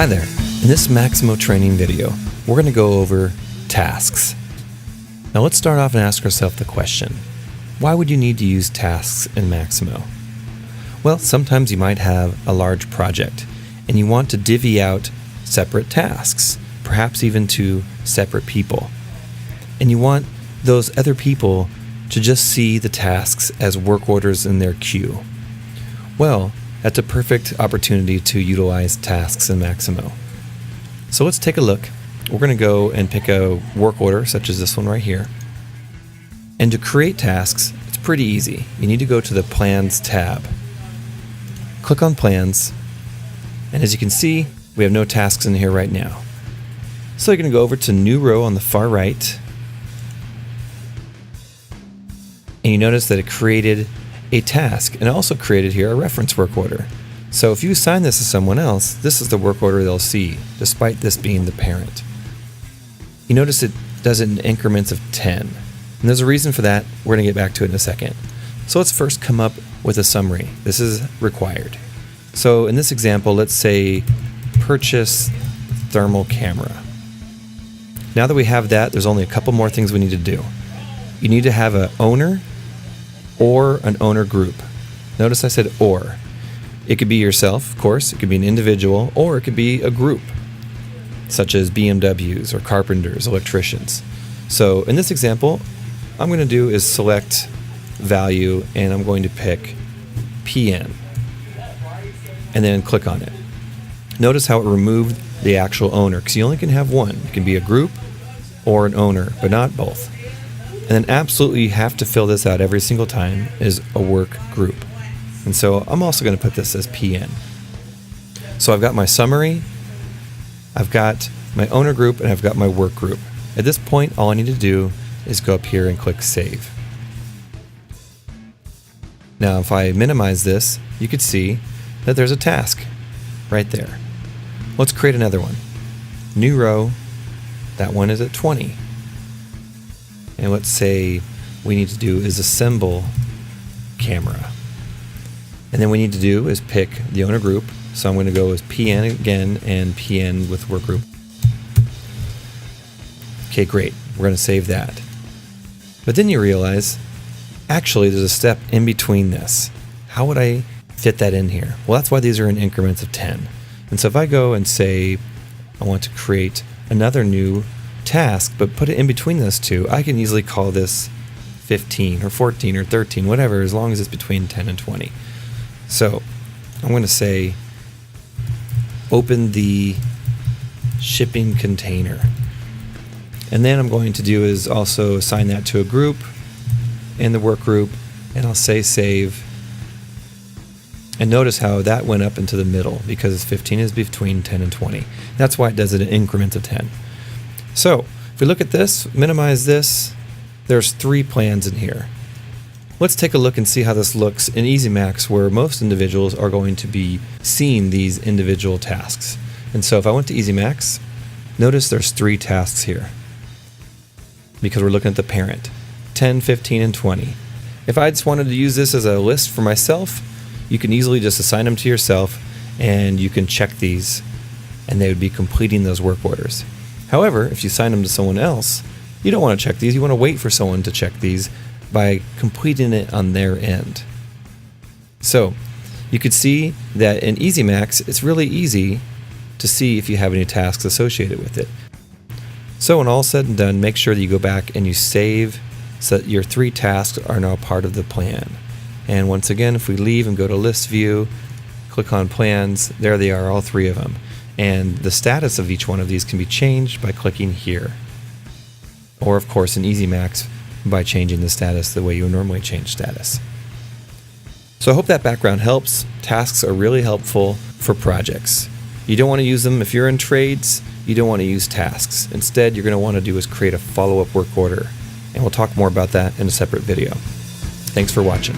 Hi there. In this Maximo training video, we're going to go over tasks. Now let's start off and ask ourselves the question, why would you need to use tasks in Maximo? Well, sometimes you might have a large project and you want to divvy out separate tasks, perhaps even to separate people. And you want those other people to just see the tasks as work orders in their queue. Well, that's a perfect opportunity to utilize tasks in Maximo. So let's take a look. We're going to go and pick a work order such as this one right here. And to create tasks, it's pretty easy. You need to go to the Plans tab. Click on Plans, and as you can see, we have no tasks in here right now. So you're going to go over to New Row on the far right, and you notice that it created a task, and also created here a reference work order. So if you assign this to someone else, this is the work order they'll see, despite this being the parent. You notice it does it in increments of 10. And there's a reason for that. We're going to get back to it in a second. So let's first come up with a summary. This is required. So in this example, let's say purchase thermal camera. Now that we have that, there's only a couple more things we need to do. You need to have an owner or an owner group. Notice I said or. It could be yourself, of course, it could be an individual, or it could be a group, such as BMWs or carpenters, electricians. So in this example, I'm going to do is select value, and I'm going to pick PN, and then click on it. Notice how it removed the actual owner, because you only can have one. It can be a group or an owner, but not both. And then absolutely you have to fill this out every single time is a work group. And so I'm also going to put this as PN. So I've got my summary, I've got my owner group, and I've got my work group. At this point, all I need to do is go up here and click Save. Now if I minimize this, you could see that there's a task right there. Let's create another one. New row, that one is at 20. And let's say we need to do is assemble camera. And then we need to do is pick the owner group. So I'm going to go as PN again and PN with work group. Okay, great. We're going to save that. But then you realize, actually there's a step in between this. How would I fit that in here? Well, that's why these are in increments of 10. And so if I go and say I want to create another new task, but put it in between those two, I can easily call this 15 or 14 or 13, whatever, as long as it's between 10 and 20. So I'm going to say open the shipping container. And then I'm going to do is also assign that to a group in the work group, and I'll say save. And notice how that went up into the middle because 15 is between 10 and 20. That's why it does it in increments of 10. So if we look at this, minimize this, there's 3 plans in here. Let's take a look and see how this looks in EasyMax, where most individuals are going to be seeing these individual tasks. And so if I went to EasyMax, notice there's 3 tasks here because we're looking at the parent, 10, 15, and 20. If I just wanted to use this as a list for myself, you can easily just assign them to yourself and you can check these and they would be completing those work orders. However, if you assign them to someone else, you don't want to check these. You want to wait for someone to check these by completing it on their end. So you could see that in EasyMax, it's really easy to see if you have any tasks associated with it. So when all said and done, make sure that you go back and you save so that your 3 tasks are now part of the plan. And once again, if we leave and go to List View, click on Plans, there they are, all 3 of them. And the status of each one of these can be changed by clicking here. Or of course in EasyMax by changing the status the way you would normally change status. So I hope that background helps. Tasks are really helpful for projects. You don't want to use them if you're in trades, you don't want to use tasks. Instead, you're going to want to do is create a follow-up work order. And we'll talk more about that in a separate video. Thanks for watching.